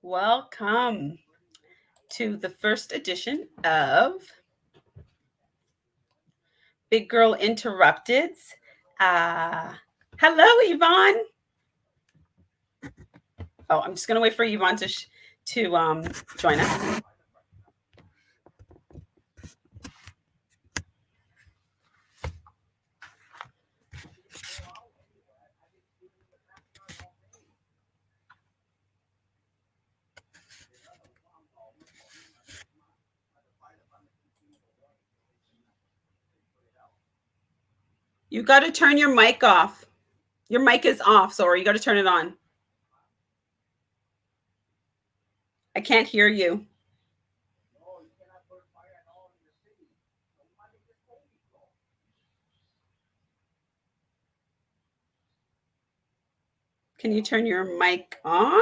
Welcome to the first edition of Big Girl Interrupted. Hello, Yvonne. Oh, I'm just going to wait for Yvonne to join us. You got to turn your mic off. Your mic is off, so you got to turn it on. I can't hear you. Can you turn your mic on?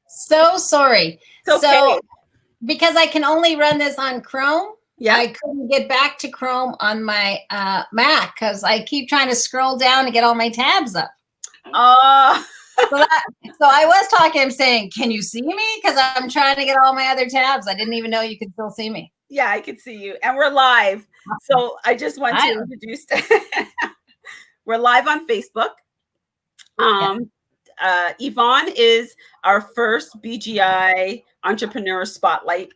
So sorry. It's okay. So because I can only run this on Chrome, yeah. I couldn't get back to Chrome on my Mac because I keep trying to scroll down to get all my tabs up. So I was talking, I'm saying, can you see me? Because I'm trying to get all my other tabs. I didn't even know you could still see me. Yeah, I could see you. And we're live. So I just want to introduce, we're live on Facebook. Yvonne is our first BGI Entrepreneur Spotlight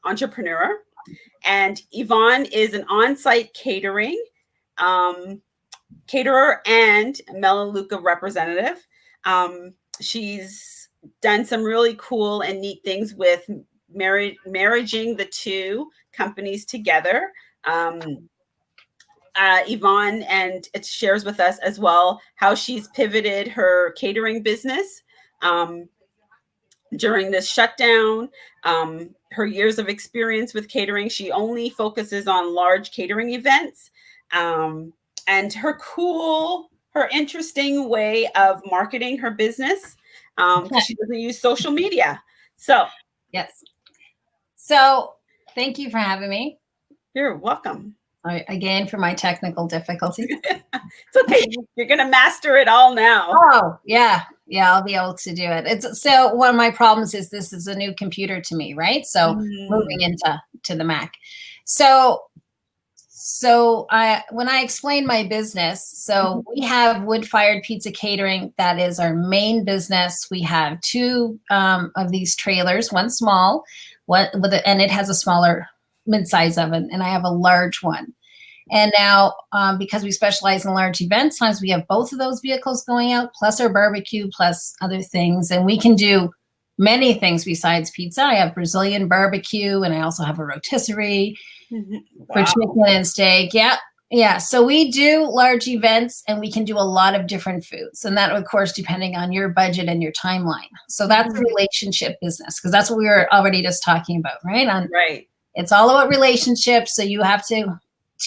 entrepreneur. And Yvonne is an on-site catering caterer and Melaleuca representative. She's done some really cool and neat things with marrying the two companies together. Yvonne and it shares with us as well how she's pivoted her catering business during this shutdown. Her years of experience with catering, she only focuses on large catering events, and her interesting way of marketing her business, because she doesn't use social media. So yes. So thank you for having me. You're welcome. Again, for my technical difficulties. It's okay. You're going to master it all now. Oh, yeah. Yeah, I'll be able to do it. So one of my problems is this is a new computer to me, right? So moving into the Mac. So when I explain my business, so we have wood-fired pizza catering. That is our main business. We have two of these trailers, one small, and it has a smaller mid-size oven, and I have a large one. And now, because we specialize in large events, sometimes we have both of those vehicles going out, plus our barbecue, plus other things. And we can do many things besides pizza. I have Brazilian barbecue, and I also have a rotisserie for chicken and steak. Yeah. Yeah. So we do large events, and we can do a lot of different foods. And that, of course, depending on your budget and your timeline. So that's a relationship business, because that's what we were already just talking about, right? Right. It's all about relationships. So you have to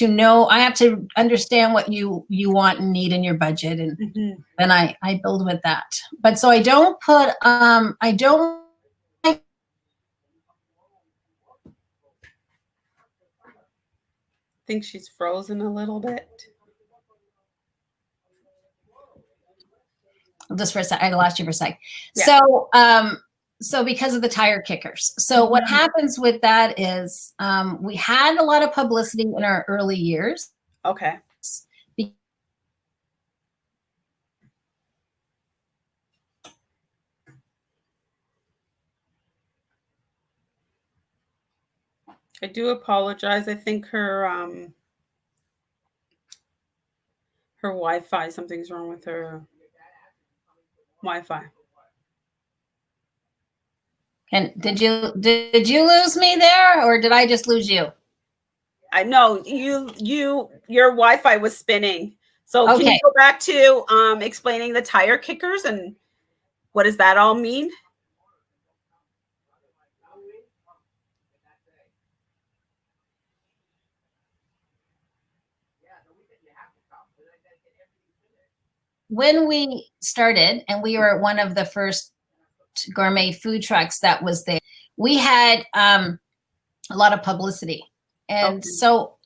know, I have to understand what you want and need in your budget. And then I build with that. But so I don't put, I think she's frozen a little bit. Just for a sec, I lost you for a sec. Yeah. So because of the tire kickers. So what happens with that is we had a lot of publicity in our early years. Okay. I do apologize. I think her Wi-Fi, something's wrong with her Wi-Fi. And did you lose me there, or did I just lose you? I know your Wi-Fi was spinning. So can you go back to explaining the tire kickers and what does that all mean? When we started, and we were one of the first gourmet food trucks that was there, we had a lot of publicity. And so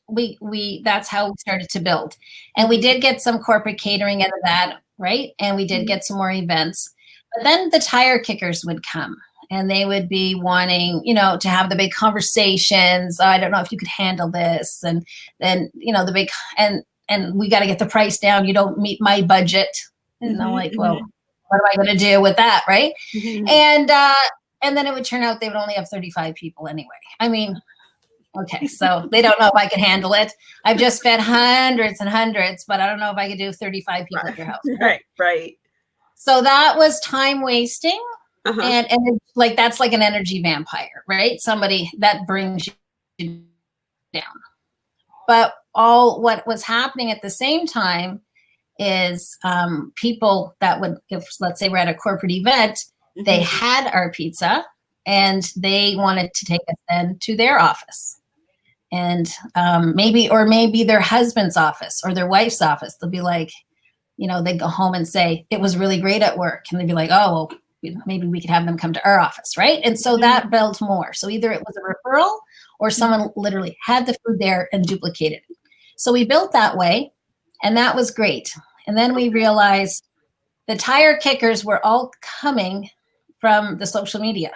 that's how we started to build. And we did get some corporate catering out of that, right? And we did get some more events. But then the tire kickers would come and they would be wanting, to have the big conversations. Oh, I don't know if you could handle this. And then, the big, and we got to get the price down. You don't meet my budget. And I'm like, well, what am I going to do with that? Right. And then it would turn out they would only have 35 people anyway. I mean, okay, so they don't know if I can handle it. I've just fed hundreds and hundreds, but I don't know if I could do 35 people at your house. Right. So that was time wasting. And like, that's like an energy vampire, right? Somebody that brings you down. But what was happening at the same time is people that would, if let's say we're at a corporate event, they had our pizza and they wanted to take us then to their office. And maybe their husband's office or their wife's office. They'll be like, they go home and say, it was really great at work. And they'd be like, oh, well, maybe we could have them come to our office, right? And so that built more. So either it was a referral or someone literally had the food there and duplicated it. So we built that way, and that was great. And then we realized the tire kickers were all coming from the social media.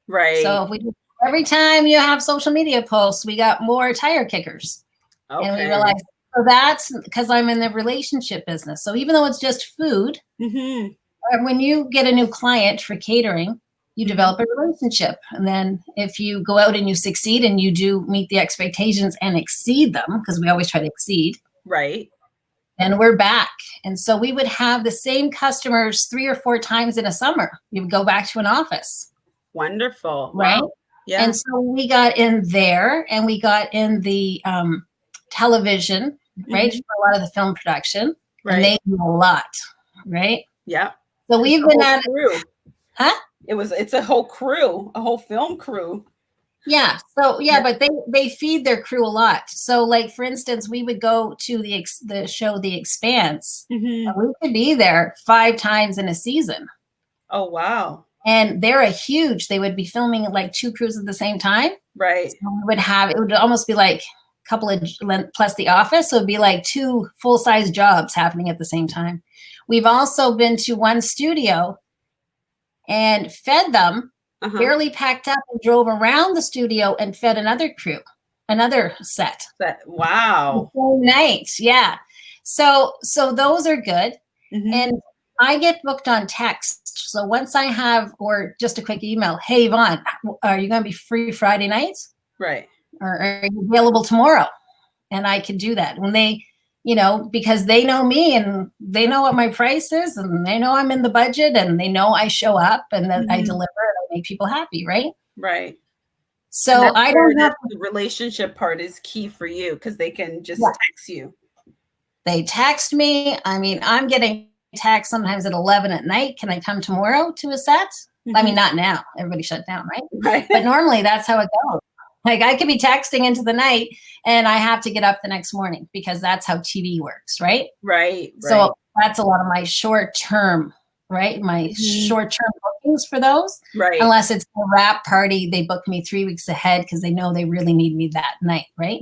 Right. So if every time you have social media posts, we got more tire kickers. Okay. And we realized, so that's because I'm in the relationship business. So even though it's just food, when you get a new client for catering, you develop a relationship. And then if you go out and you succeed and you do meet the expectations and exceed them, because we always try to exceed. Right. And we're back. And so we would have the same customers 3 or 4 times in a summer. We would go back to an office. Wonderful. Right. Wow. Yeah. And so we got in there and we got in the television, right? For a lot of the film production. Right. And they do a lot. Right. Yeah. So we've been at it. Huh? It's a whole crew, a whole film crew. Yeah. So but they feed their crew a lot. So like, for instance, we would go to the show The Expanse. And we could be there 5 times in a season. Oh, wow. And they would be filming like 2 crews at the same time. Right. So it would almost be like a couple of plus the office. So it'd be like 2 full-size jobs happening at the same time. We've also been to one studio and fed them, barely packed up, and drove around the studio and fed another crew, another set. Wow. Same night. Yeah. So those are good. And I get booked on text. So once I have, or just a quick email, hey, Yvonne, are you going to be free Friday nights? Right. Or are you available tomorrow? And I can do that. When they, because they know me and they know what my price is and they know I'm in the budget and they know I show up and that I deliver and I make people happy, right? Right. So I don't have the relationship part is key for you because they can just text you. They text me. I mean, I'm getting text sometimes at 11 at night. Can I come tomorrow to a set? I mean, not now. Everybody shut down, right? But normally that's how it goes. Like I could be texting into the night and I have to get up the next morning because that's how TV works, right? Right. So that's a lot of my short-term, right? My short-term bookings for those. Right. Unless it's a wrap party, they book me 3 weeks ahead because they know they really need me that night, right?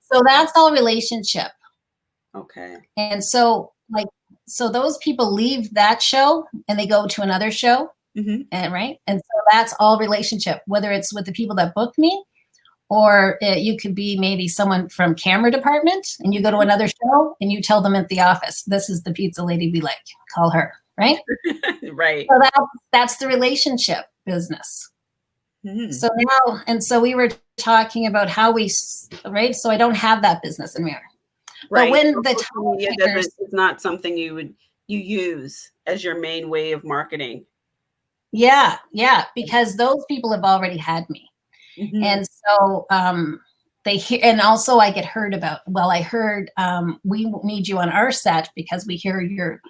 So that's all relationship. Okay. And so those people leave that show and they go to another show. And right. And so that's all relationship, whether it's with the people that book me or you could be maybe someone from camera department and you go to another show and you tell them at the office, this is the pizza lady we like, call her. Right. Right. So that's the relationship business. So now, and so we were talking about how right. So I don't have that business anymore. Right. But when so the media is not something you use as your main way of marketing. Yeah, because those people have already had me. And so they hear, and also I get heard about, well, I heard we need you on our set because we hear your,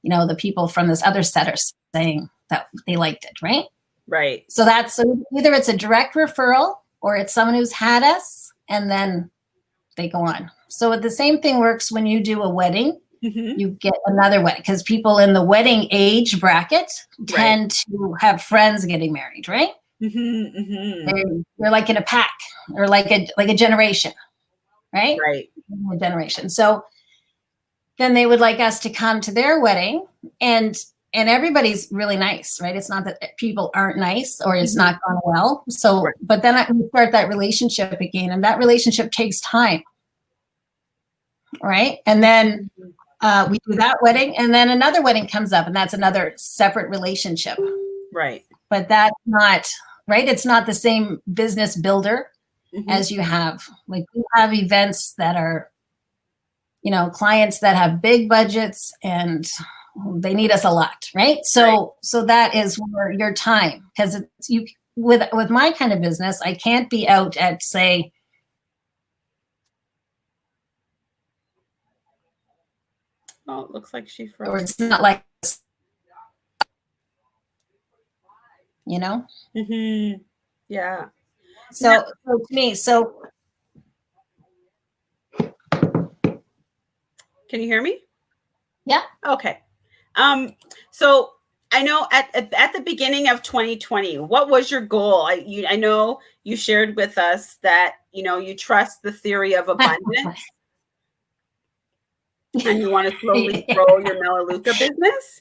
the people from this other set are saying that they liked it, right? Right. So either it's a direct referral or it's someone who's had us and then they go on. So the same thing works when you do a wedding. You get another wedding because people in the wedding age bracket tend to have friends getting married, right? They're like in a pack or like a generation. right? Right. Generation. So then they would like us to come to their wedding, and everybody's really nice, right? It's not that people aren't nice or it's not gone well. So, Right. but then we start that relationship again, and that relationship takes time, right? And then we do that wedding, and then another wedding comes up, and that's another separate relationship. Right. But that's not, right? It's not the same business builder as you have. Like, you have events that are, you know, clients that have big budgets and they need us a lot, right? So that is where your time, because it's you with my kind of business, I can't be out at, say, Oh, it looks like she or froze. it's not like, you know. Yeah. So to me, so Can you hear me? yeah. Okay. So I know at the beginning of 2020, what was your goal? I know you shared with us that, you know, you trust the theory of abundance and you want to slowly grow your Melaleuca business.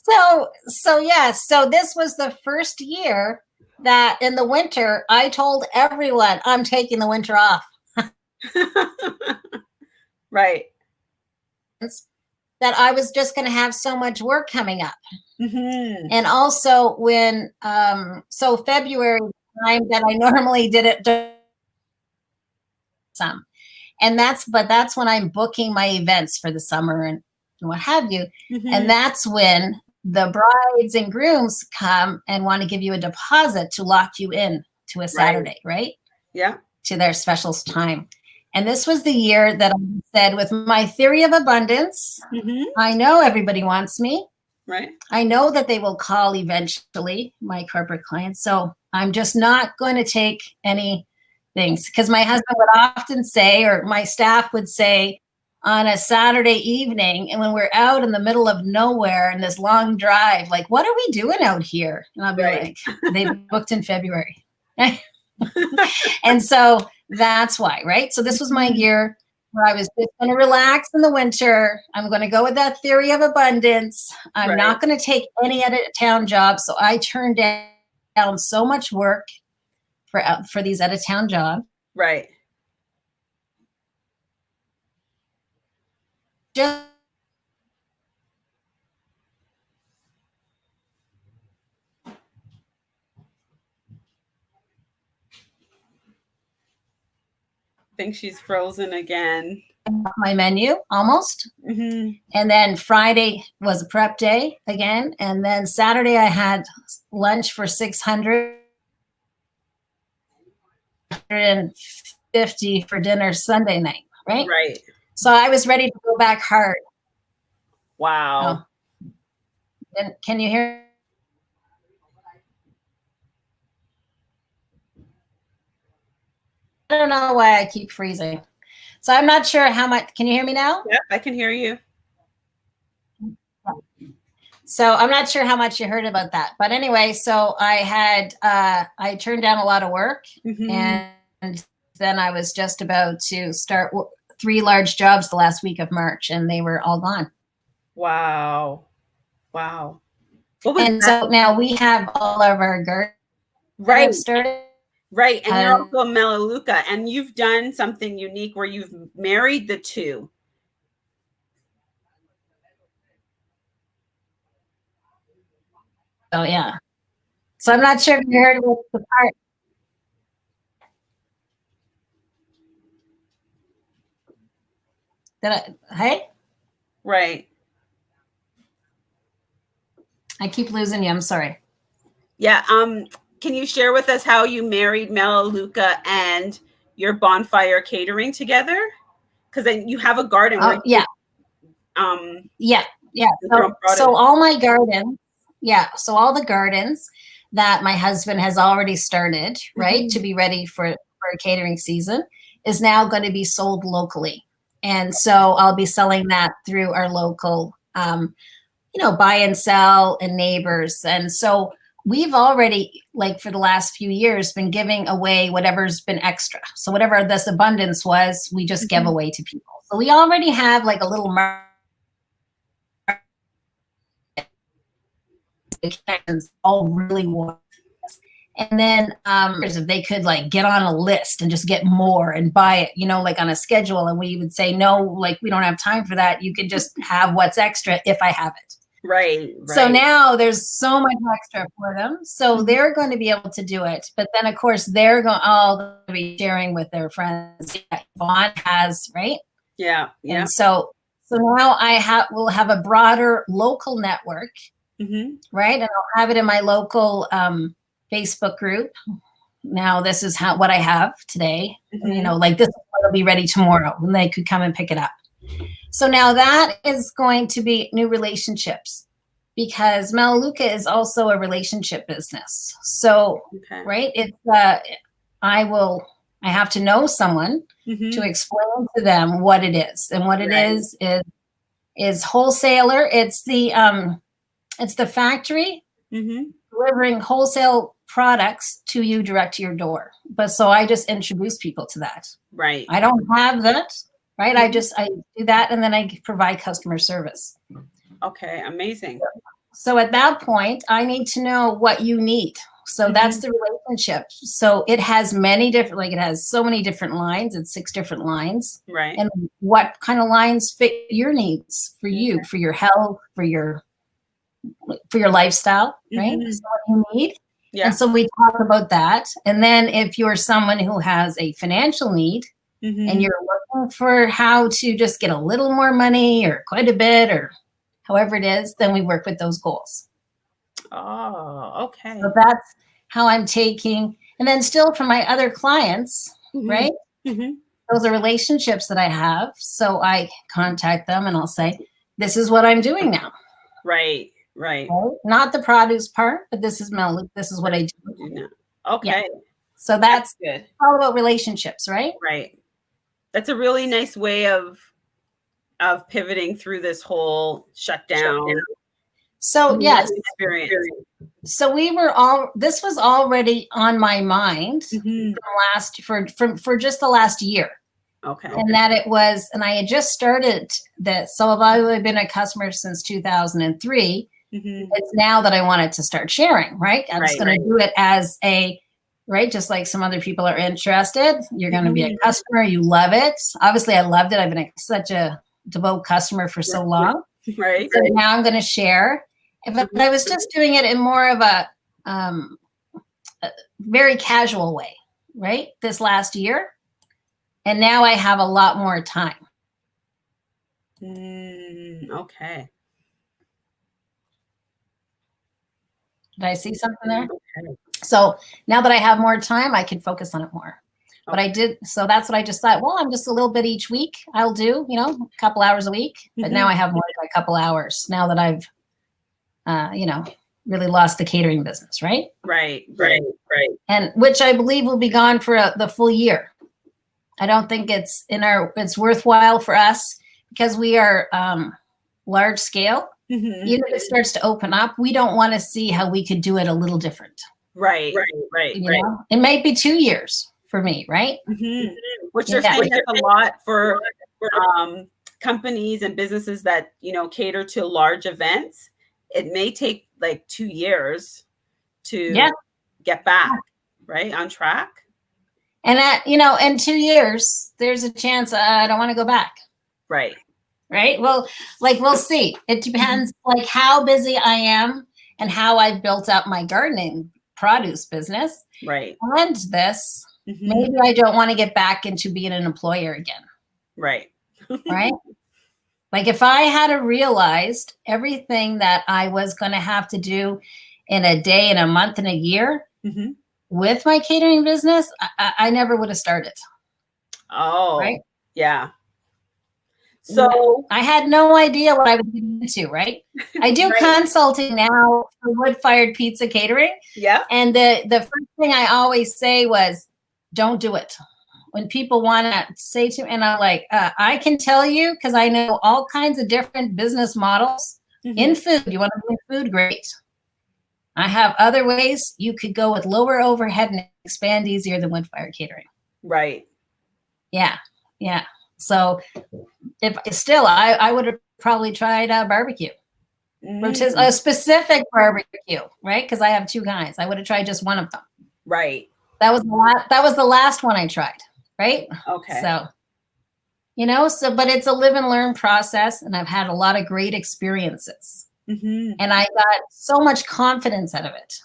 So yeah, so this was the first year that in the winter I told everyone I'm taking the winter off. Right. That I was just going to have so much work coming up. And also when so February time that I normally did it some, and that's when I'm booking my events for the summer and what have you. And that's when the brides and grooms come and want to give you a deposit to lock you in to a Saturday, right? Yeah. To their special time. And this was the year that I said, with my theory of abundance, I know everybody wants me. Right. I know that they will call eventually, my corporate clients. So I'm just not going to take any things, because my husband would often say, or my staff would say, on a Saturday evening, and when we're out in the middle of nowhere in this long drive, like, what are we doing out here? And I'll be like, they booked in February. And so that's why, right? So this was my year where I was just going to relax in the winter. I'm going to go with that theory of abundance. I'm not going to take any out of town jobs. So I turned down so much work for these out of town jobs. Right. Just think she's frozen again. My menu almost. And then Friday was a prep day again. And then Saturday I had lunch for 650 for dinner Sunday night, right? Right. So I was ready to go back hard. Wow. And can you hear? I don't know why I keep freezing. So I'm not sure how much. Can you hear me now? Yep, I can hear you. So I'm not sure how much you heard about that. But anyway, so I turned down a lot of work. And then I was just about to start 3 large jobs the last week of March, and they were all gone. Wow. What was and that? So now we have all of our gardens started. Right. And you're also a Melaleuca, and you've done something unique where you've married the two. Oh, yeah. So I'm not sure if you heard about the part. Hey? Right. I keep losing you. I'm sorry. Yeah. Can you share with us how you married Melaleuca and your Bonfire Catering together? Because then you have a garden. Where yeah. So all my gardens, so all the gardens that my husband has already started, right, to be ready for a catering season, is now going to be sold locally. And so I'll be selling that through our local, buy and sell and neighbors. And so we've already, like for the last few years, been giving away whatever's been extra. So whatever this abundance was, we just give away to people. So we already have like a little all really want. And then if they could like get on a list and just get more and buy it, you know, like on a schedule. And we would say, no, like we don't have time for that. You can just have what's extra if I have it. Right. So now there's so much extra for them. So they're going to be able to do it. But then, of course, they're going all to be sharing with their friends. Yvonne has, right? Yeah. Yeah. And so now we'll have a broader local network, right? And I'll have it in my local Facebook group. Now this is what I have today. You know, like this will be ready tomorrow when they could come and pick it up. So now that is going to be new relationships, because Melaleuca is also a relationship business. So, right, it's I have to know someone to explain to them what it is, and what it is wholesaler. It's the factory delivering wholesale products to you direct to your door. But so I just introduce people to that. Right. I don't have that. Right. I do that, and then I provide customer service. Okay. Amazing. So at that point, I need to know what you need. So that's the relationship. So it has many different, like it has so many different lines. It's 6 different lines. Right. And what kind of lines fit your needs for you, for your health, for your lifestyle, right? So what you need. Yeah. And so we talk about that. And then if you're someone who has a financial need, and you're looking for how to just get a little more money or quite a bit or however it is, then we work with those goals. Oh, okay. So that's how I'm taking. And then still for my other clients, right? Those are relationships that I have. So I contact them and I'll say, this is what I'm doing now. Right, right. Not the produce part, but this is Melaleuca. This is what I do. Okay. Yeah. So that's good. All about relationships, right? Right. That's a really nice way of pivoting through this whole shutdown. So yes, experience. So this was already on my mind for just the last year. Okay. And that it was, and I had just started this. So I've been a customer since 2003. It's now that I wanted to start sharing, right? I was going to do it as right? Just like some other people are interested. You're going to be a customer. You love it. Obviously, I loved it. I've been such a devout customer for so long. Right. So now I'm going to share. But I was just doing it in more of a very casual way, right? This last year. And now I have a lot more time. Okay. Did I see something there? Okay. So now that I have more time, I can focus on it more. But I did. So that's what I just thought. Well, I'm just a little bit each week. I'll do, a couple hours a week. But now I have more than a couple hours now that I've, really lost the catering business. Right. Right. And which I believe will be gone for the full year. I don't think it's worthwhile for us because we are large scale. Even if it starts to open up, we don't want to see how we could do it a little different. Right. It might be 2 years for me, right? Which they're saying that's a lot for companies and businesses that, cater to large events. It may take like 2 years to get back, right, on track. And in 2 years, there's a chance I don't want to go back. Right. Right. Well, we'll see. It depends how busy I am and how I've built up my gardening produce business. Right. And this, maybe I don't want to get back into being an employer again. Right. Right. If I had realized everything that I was going to have to do in a day, in a month, in a year with my catering business, I never would have started. Oh, right. Yeah. So I had no idea what I was getting into, right? I do consulting now for wood-fired pizza catering. Yeah. And the first thing I always say was, don't do it. When people want to say to me, and I'm like, I can tell you, because I know all kinds of different business models in food. You want to be in food? Great. I have other ways. You could go with lower overhead and expand easier than wood-fired catering. Right. Yeah. Yeah. So if still, I would have probably tried barbecue, which is a specific barbecue, right? Because I have two kinds. I would have tried just one of them. Right. That was the last one I tried, right? Okay. So, but it's a live and learn process, and I've had a lot of great experiences. And I got so much confidence out of it.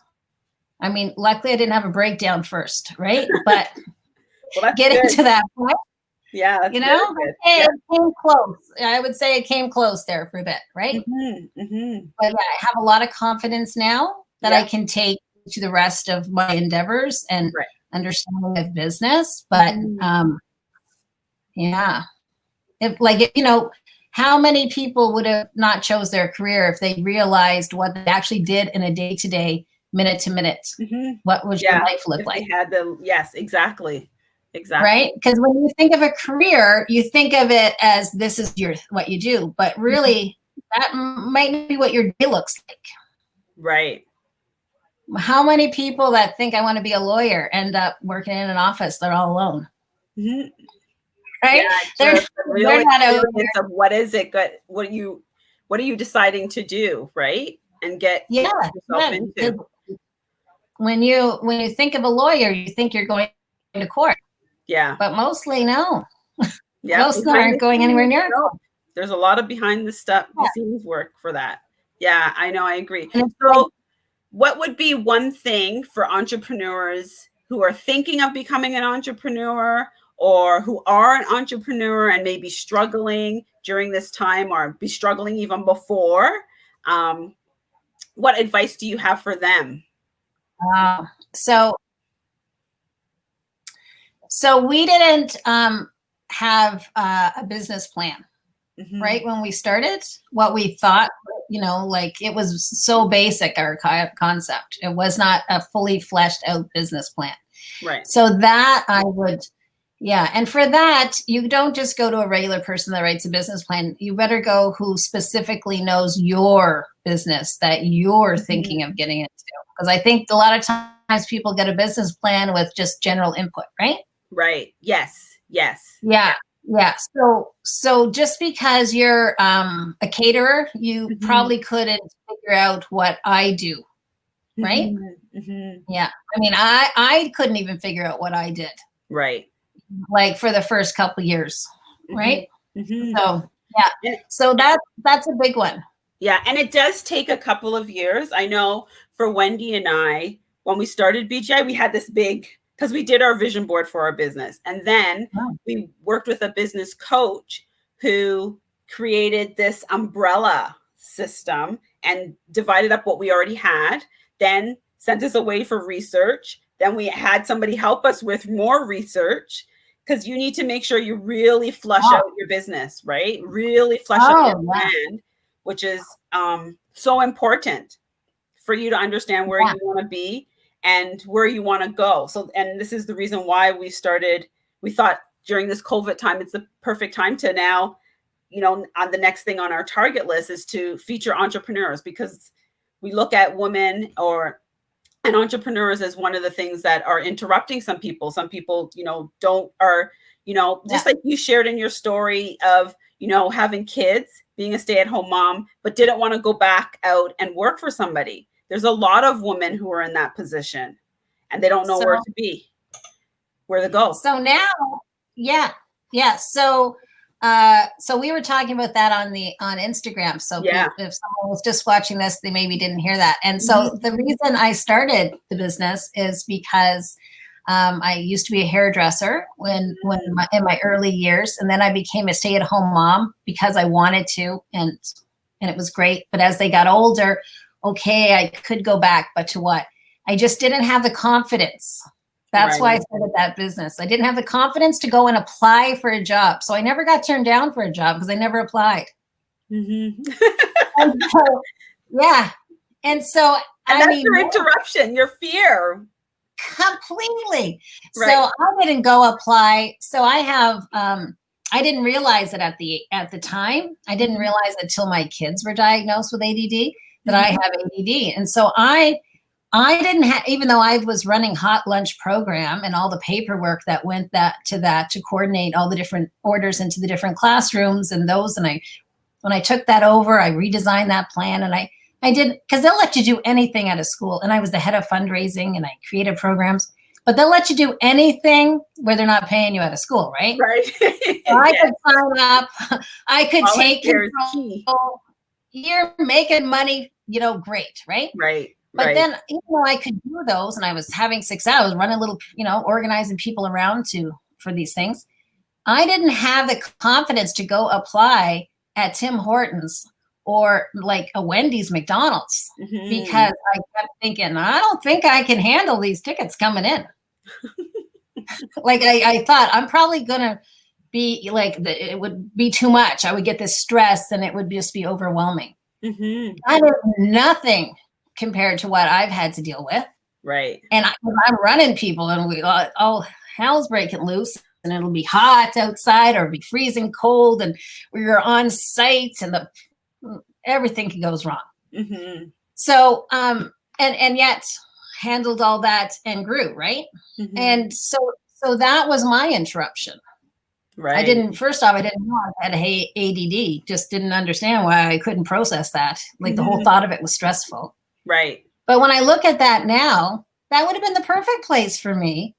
I mean, luckily I didn't have a breakdown first, right? But getting to that point, yeah, it came close. I would say it came close there for a bit, right? But yeah, I have a lot of confidence now that I can take to the rest of my endeavors and understanding of business. But yeah, how many people would have not chose their career if they realized what they actually did in a day-to-day, minute-to-minute? What would your life look like? They had yes, exactly. Right? Because when you think of a career, you think of it as this is what you do, but really that might be what your day looks like. Right. How many people that think I want to be a lawyer end up working in an office? They're all alone. Right? Yeah, they're not out of what is it? What are you deciding to do? Right. And get yourself into. When you think of a lawyer, you think you're going to court. Yeah. But mostly no. Yeah. Most aren't going anywhere near. No. There's a lot of behind the scenes work for that. Yeah, I know. I agree. So what would be one thing for entrepreneurs who are thinking of becoming an entrepreneur or who are an entrepreneur and maybe struggling during this time or be struggling even before? What advice do you have for them? So we didn't have a business plan, right? When we started, what we thought, it was so basic, our concept. It was not a fully fleshed out business plan. Right. So that and for that, you don't just go to a regular person that writes a business plan. You better go who specifically knows your business that you're thinking of getting into. Because I think a lot of times people get a business plan with just general input, right? Right. Yes. Yeah. So just because you're a caterer, you probably couldn't figure out what I do, right? Yeah. I mean, I couldn't even figure out what I did. Right. Like for the first couple of years, right? So yeah. So that's a big one. Yeah, and it does take a couple of years. I know for Wendy and I, when we started BGI, we had this big, because we did our vision board for our business. And then we worked with a business coach who created this umbrella system and divided up what we already had, then sent us away for research. Then we had somebody help us with more research, because you need to make sure you really flush out your business, right? Really flush out your plan, which is so important for you to understand where you want to be and where you want to go. So, and this is the reason why we thought during this COVID time, it's the perfect time to now, on the next thing on our target list is to feature entrepreneurs, because we look at women and entrepreneurs as one of the things that are interrupting some people. Some people, just like you shared in your story of, having kids, being a stay-at-home mom, but didn't want to go back out and work for somebody. There's a lot of women who are in that position and they don't know where to go. So now, yeah. So we were talking about that on Instagram. So if someone was just watching this, they maybe didn't hear that. And so the reason I started the business is because I used to be a hairdresser in my early years, and then I became a stay-at-home mom because I wanted to, and it was great. But as they got older, I could go back, but to what? I just didn't have the confidence. That's why I started that business. I didn't have the confidence to go and apply for a job. So I never got turned down for a job because I never applied. And so, that's your interruption, your fear. Completely. Right. So I didn't go apply. So I have, I didn't realize it at the time. I didn't realize it until my kids were diagnosed with ADD that I have ADD. And so I I didn't have, even though I was running hot lunch program and all the paperwork that went to coordinate all the different orders into the different classrooms and those. And when I took that over, I redesigned that plan, and I did, because they'll let you do anything at a school. And I was the head of fundraising, and I created programs, but they'll let you do anything where they're not paying you at a school, right? Right. So I could sign up. I could take control. You're making money, great, right? Right. But then, even though I could do those, and I was having success, I was running a little, organizing people around for these things. I didn't have the confidence to go apply at Tim Hortons or like a Wendy's, McDonald's, because I kept thinking, I don't think I can handle these tickets coming in. Like I thought, I'm probably gonna be like, it would be too much. I would get this stress, and it would just be overwhelming. I did nothing compared to what I've had to deal with. Right. And I'm running people, and all hell's breaking loose, and it'll be hot outside or it'll be freezing cold, and we're on site, and everything goes wrong. So, and yet handled all that and grew, right? And so that was my interruption. Right. First off, I didn't know I had ADD, just didn't understand why I couldn't process that. Like the whole thought of it was stressful. Right. But when I look at that now, that would have been the perfect place for me,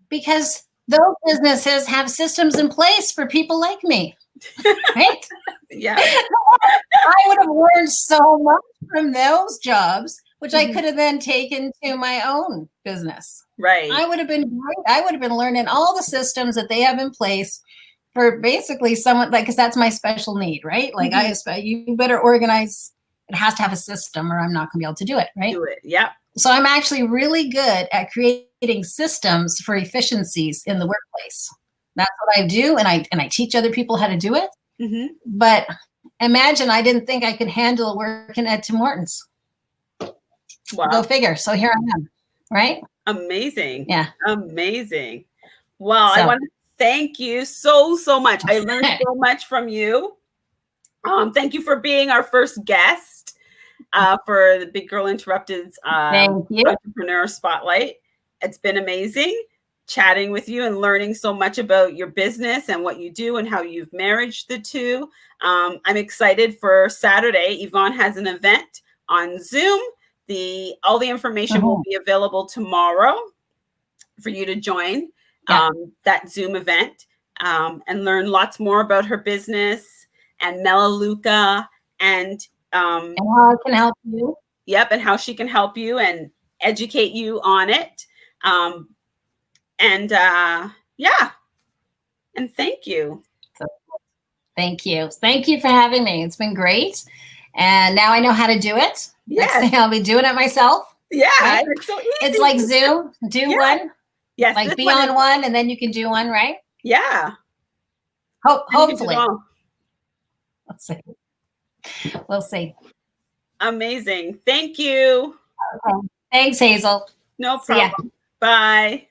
because those businesses have systems in place for people like me. Right? Yeah. I would have learned so much from those jobs, which I could have then taken to my own business. Right. I would have been great. I would have been learning all the systems that they have in place for basically someone, like, because that's my special need, right? Like you better organize. It has to have a system, or I'm not going to be able to do it, right? Do it. Yeah. So I'm actually really good at creating systems for efficiencies in the workplace. That's what I do, and I teach other people how to do it. But imagine, I didn't think I could handle working at Tim Hortons. Wow. Go figure. So here I am, right? Amazing. Yeah. Amazing. Well, I want to thank you so much. I learned so much from you. Thank you for being our first guest for the Big Girl Interrupted's Entrepreneur Spotlight. It's been amazing chatting with you and learning so much about your business and what you do and how you've married the two. I'm excited for Saturday. Yvonne has an event on Zoom. All the information will be available tomorrow for you to join that Zoom event and learn lots more about her business and Melaleuca and how I can help you. Yep, and how she can help you and educate you on it. And thank you. Thank you. Thank you for having me. It's been great. And now I know how to do it. Yes. Next thing I'll be doing it myself. Yeah. Right? It's so easy. It's like Zoom. Do one. Yes. Like be on one, and then you can do one, right? Yeah. Hopefully. Let's see. We'll see. Amazing. Thank you. Okay. Thanks, Hazel. No problem. Bye.